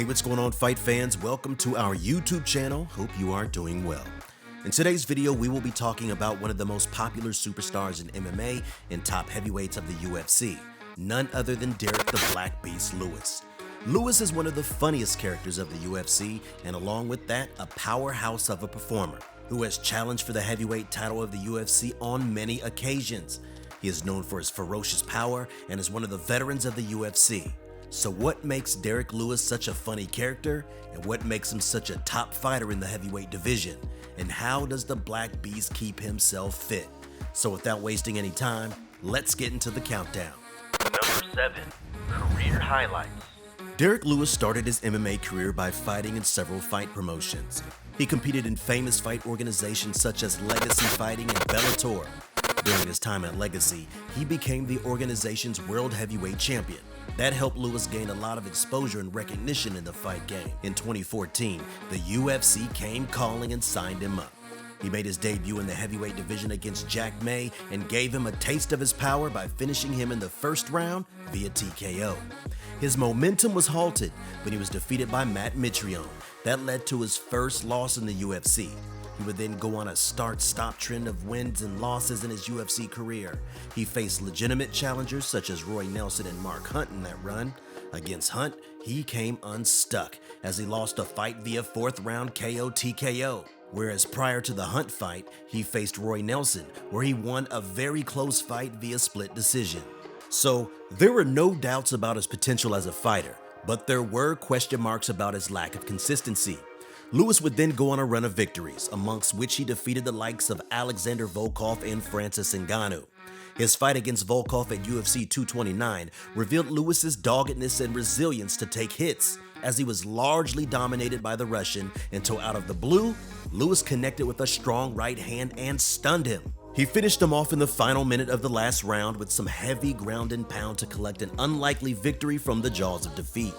Hey, what's going on, fight fans? Welcome to our YouTube channel. Hope you are doing well. In today's video, we will be talking about one of the most popular superstars in MMA and top heavyweights of the UFC, none other than Derrick the Black Beast Lewis. Lewis is one of the funniest characters of the UFC, and along with that, a powerhouse of a performer who has challenged for the heavyweight title of the UFC on many occasions. He is known for his ferocious power and is one of the veterans of the UFC. So what makes Dereck Lewis such a funny character, and what makes him such a top fighter in the heavyweight division? And how does the Black Beast keep himself fit? So without wasting any time, let's get into the countdown. Number 7. Career Highlights. Dereck Lewis started his MMA career by fighting in several fight promotions. He competed in famous fight organizations such as Legacy Fighting and Bellator. During his time at Legacy, he became the organization's world heavyweight champion. That helped Lewis gain a lot of exposure and recognition in the fight game. In 2014, the UFC came calling and signed him up. He made his debut in the heavyweight division against Jack May and gave him a taste of his power by finishing him in the first round via TKO. His momentum was halted when he was defeated by Matt Mitrione. That led to his first loss in the UFC. He would then go on a start-stop trend of wins and losses in his UFC career. He faced legitimate challengers such as Roy Nelson and Mark Hunt in that run. Against Hunt, he came unstuck as he lost a fight via fourth round KO TKO. Whereas prior to the Hunt fight, he faced Roy Nelson, where he won a very close fight via split decision. So there were no doubts about his potential as a fighter, but there were question marks about his lack of consistency. Lewis would then go on a run of victories, amongst which he defeated the likes of Alexander Volkov and Francis Ngannou. His fight against Volkov at UFC 229 revealed Lewis's doggedness and resilience to take hits, as he was largely dominated by the Russian until out of the blue, Lewis connected with a strong right hand and stunned him. He finished him off in the final minute of the last round with some heavy ground and pound to collect an unlikely victory from the jaws of defeat.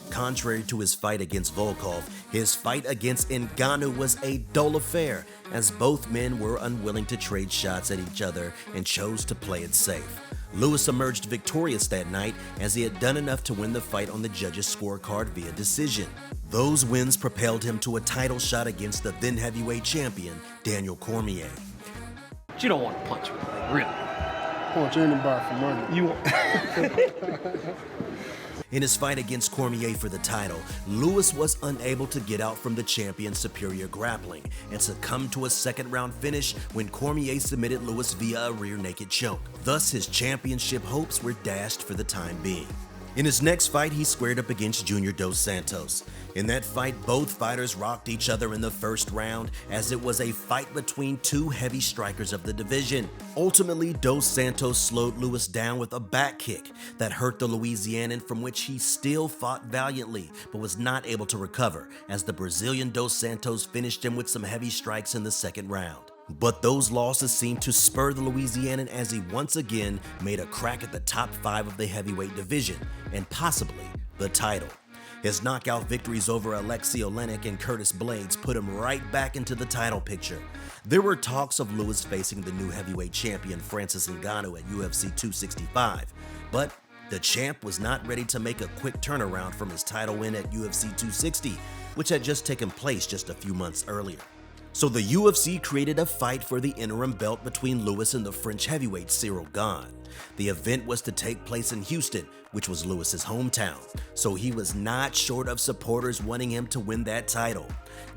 Contrary to his fight against Volkov, his fight against Ngannou was a dull affair, as both men were unwilling to trade shots at each other and chose to play it safe. Lewis emerged victorious that night, as he had done enough to win the fight on the judges' scorecard via decision. Those wins propelled him to a title shot against the then heavyweight champion, Daniel Cormier. But you don't want to punch me, like, really. Punch anybody for money. You want... In his fight against Cormier for the title, Lewis was unable to get out from the champion's superior grappling and succumbed to a second-round finish when Cormier submitted Lewis via a rear naked choke. Thus, his championship hopes were dashed for the time being. In his next fight, he squared up against Junior Dos Santos. In that fight, both fighters rocked each other in the first round, as it was a fight between two heavy strikers of the division. Ultimately, Dos Santos slowed Lewis down with a back kick that hurt the Louisianan, from which he still fought valiantly, but was not able to recover, as the Brazilian Dos Santos finished him with some heavy strikes in the second round. But those losses seemed to spur the Louisianan, as he once again made a crack at the top 5 of the heavyweight division, and possibly the title. His knockout victories over Alexei Oleinik and Curtis Blades put him right back into the title picture. There were talks of Lewis facing the new heavyweight champion Francis Ngannou at UFC 265, but the champ was not ready to make a quick turnaround from his title win at UFC 260, which had just taken place just a few months earlier. So the UFC created a fight for the interim belt between Lewis and the French heavyweight Ciryl Gane. The event was to take place in Houston, which was Lewis's hometown, so he was not short of supporters wanting him to win that title.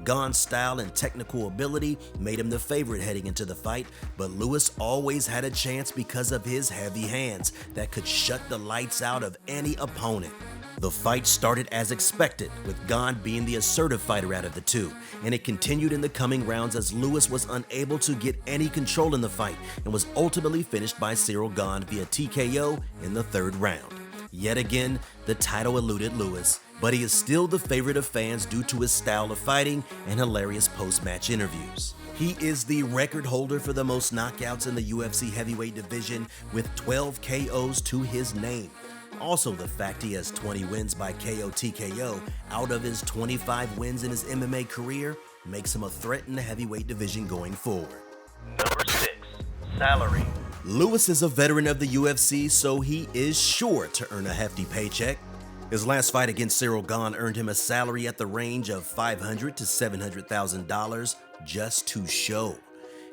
Gane's style and technical ability made him the favorite heading into the fight, but Lewis always had a chance because of his heavy hands that could shut the lights out of any opponent. The fight started as expected, with Gane being the assertive fighter out of the two, and it continued in the coming rounds as Lewis was unable to get any control in the fight and was ultimately finished by Ciryl Gane via TKO in the third round. Yet again, the title eluded Lewis, but he is still the favorite of fans due to his style of fighting and hilarious post-match interviews. He is the record holder for the most knockouts in the UFC heavyweight division, with 12 KOs to his name. Also, the fact he has 20 wins by KO TKO out of his 25 wins in his MMA career makes him a threat in the heavyweight division going forward. Number 6. Salary. Lewis is a veteran of the UFC, so he is sure to earn a hefty paycheck. His last fight against Ciryl Gane earned him a salary at the range of $500,000 to $700,000 just to show.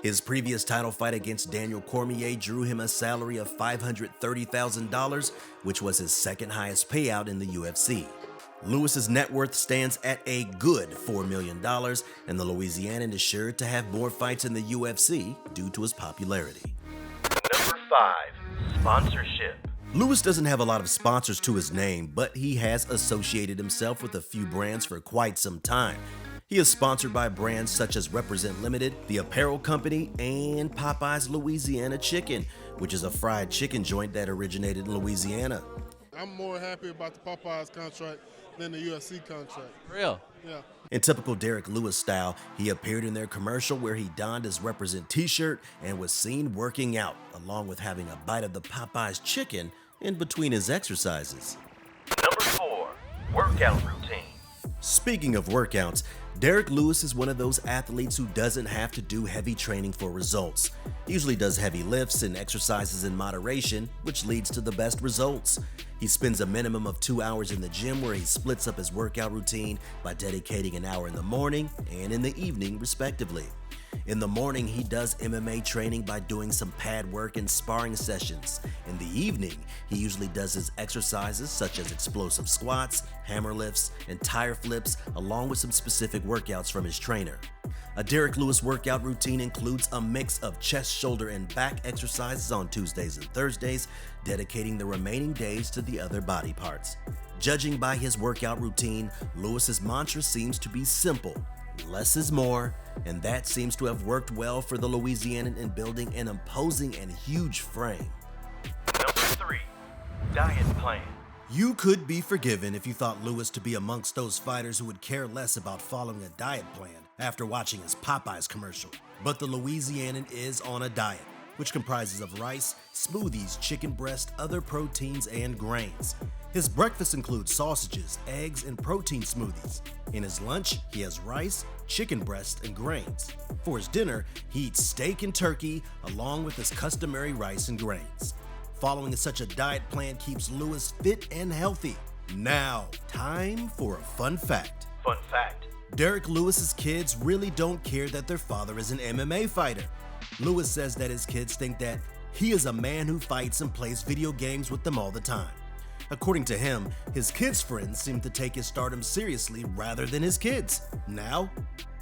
His previous title fight against Daniel Cormier drew him a salary of $530,000, which was his second highest payout in the UFC. Lewis's net worth stands at a good $4 million, and the Louisianan is sure to have more fights in the UFC due to his popularity. Number 5. Sponsorship. Lewis doesn't have a lot of sponsors to his name, but he has associated himself with a few brands for quite some time. He is sponsored by brands such as Represent Limited, the apparel company, and Popeye's Louisiana Chicken, which is a fried chicken joint that originated in Louisiana. I'm more happy about the Popeyes contract than the UFC contract. Real. Yeah. In typical Dereck Lewis style, he appeared in their commercial where he donned his Represent t-shirt and was seen working out, along with having a bite of the Popeye's chicken in between his exercises. Number 4. Workout routine. Speaking of workouts, Dereck Lewis is one of those athletes who doesn't have to do heavy training for results. He usually does heavy lifts and exercises in moderation, which leads to the best results. He spends a minimum of 2 hours in the gym where he splits up his workout routine by dedicating an hour in the morning and in the evening, respectively. In the morning, he does MMA training by doing some pad work and sparring sessions. In the evening, he usually does his exercises such as explosive squats, hammer lifts, and tire flips, along with some specific workouts from his trainer. A Dereck Lewis workout routine includes a mix of chest, shoulder, and back exercises on Tuesdays and Thursdays, dedicating the remaining days to the other body parts. Judging by his workout routine, Lewis's mantra seems to be simple: less is more, and that seems to have worked well for the Louisianan in building an imposing and huge frame. Number 3. Diet plan. You could be forgiven if you thought Lewis to be amongst those fighters who would care less about following a diet plan after watching his Popeyes commercial. But the Louisianan is on a diet, which comprises of rice, smoothies, chicken breast, other proteins, and grains. His breakfast includes sausages, eggs, and protein smoothies. In his lunch, he has rice, chicken breast, and grains. For his dinner, he eats steak and turkey, along with his customary rice and grains. Following such a diet plan keeps Lewis fit and healthy. Now, time for a fun fact. Fun fact. Dereck Lewis's kids really don't care that their father is an MMA fighter. Lewis says that his kids think that he is a man who fights and plays video games with them all the time. According to him, his kids' friends seem to take his stardom seriously rather than his kids. Now,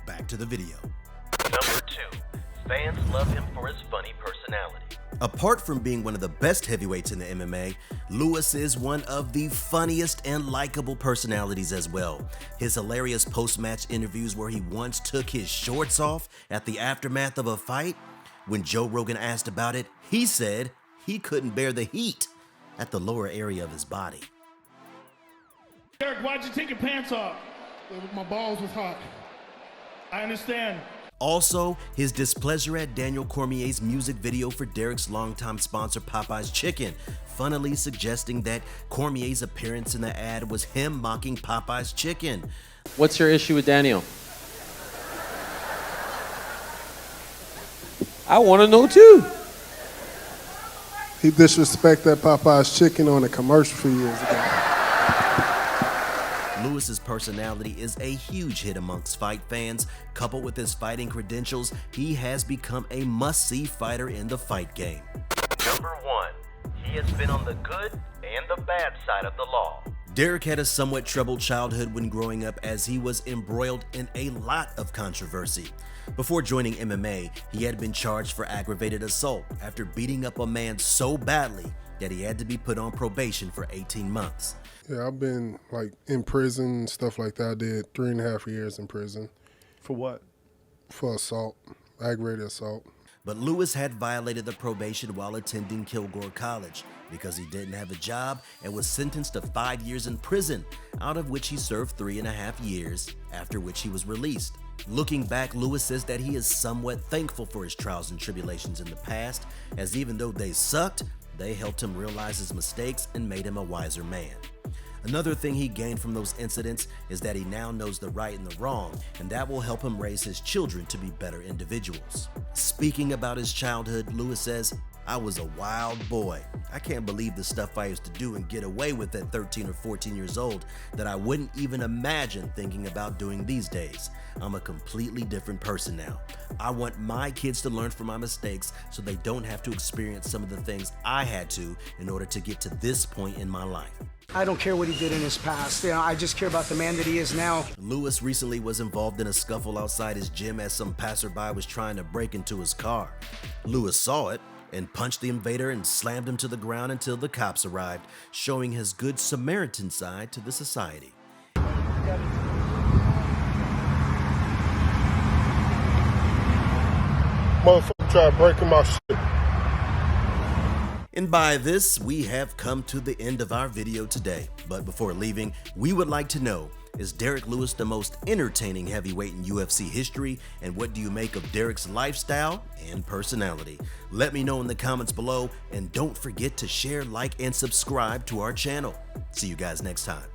back to the video. Number 2. Fans love him for his funny personality. Apart from being one of the best heavyweights in the MMA, Lewis is one of the funniest and likable personalities as well. His hilarious post-match interviews where he once took his shorts off at the aftermath of a fight. When Joe Rogan asked about it, he said he couldn't bear the heat at the lower area of his body. Derrick, why'd you take your pants off? My balls was hot. I understand. Also, his displeasure at Daniel Cormier's music video for Dereck's longtime sponsor Popeye's Chicken, funnily suggesting that Cormier's appearance in the ad was him mocking Popeye's Chicken. What's your issue with Daniel? I want to know too. He disrespected Popeye's Chicken on a commercial a few years ago. Lewis's personality is a huge hit amongst fight fans. Coupled with his fighting credentials, he has become a must-see fighter in the fight game. Number 1. He has been on the good and the bad side of the law. Dereck had a somewhat troubled childhood when growing up, as he was embroiled in a lot of controversy. Before joining MMA, he had been charged for aggravated assault after beating up a man so badly that he had to be put on probation for 18 months. Yeah, I've been in prison and stuff like that. I did 3.5 years in prison. For what? For assault, aggravated assault. But Lewis had violated the probation while attending Kilgore College because he didn't have a job and was sentenced to 5 years in prison, out of which he served 3.5 years, after which he was released. Looking back, Lewis says that he is somewhat thankful for his trials and tribulations in the past, as even though they sucked, they helped him realize his mistakes and made him a wiser man. Another thing he gained from those incidents is that he now knows the right and the wrong, and that will help him raise his children to be better individuals. Speaking about his childhood, Lewis says, I was a wild boy. I can't believe the stuff I used to do and get away with at 13 or 14 years old that I wouldn't even imagine thinking about doing these days. I'm a completely different person now. I want my kids to learn from my mistakes so they don't have to experience some of the things I had to in order to get to this point in my life. I don't care what he did in his past. I just care about the man that he is now. Lewis recently was involved in a scuffle outside his gym as some passerby was trying to break into his car. Lewis saw it and punched the invader and slammed him to the ground until the cops arrived, showing his good Samaritan side to the society. Motherfucker tried breaking my shit. And by this, we have come to the end of our video today. But before leaving, we would like to know, is Dereck Lewis the most entertaining heavyweight in UFC history? And what do you make of Dereck's lifestyle and personality? Let me know in the comments below, and don't forget to share, like, and subscribe to our channel. See you guys next time.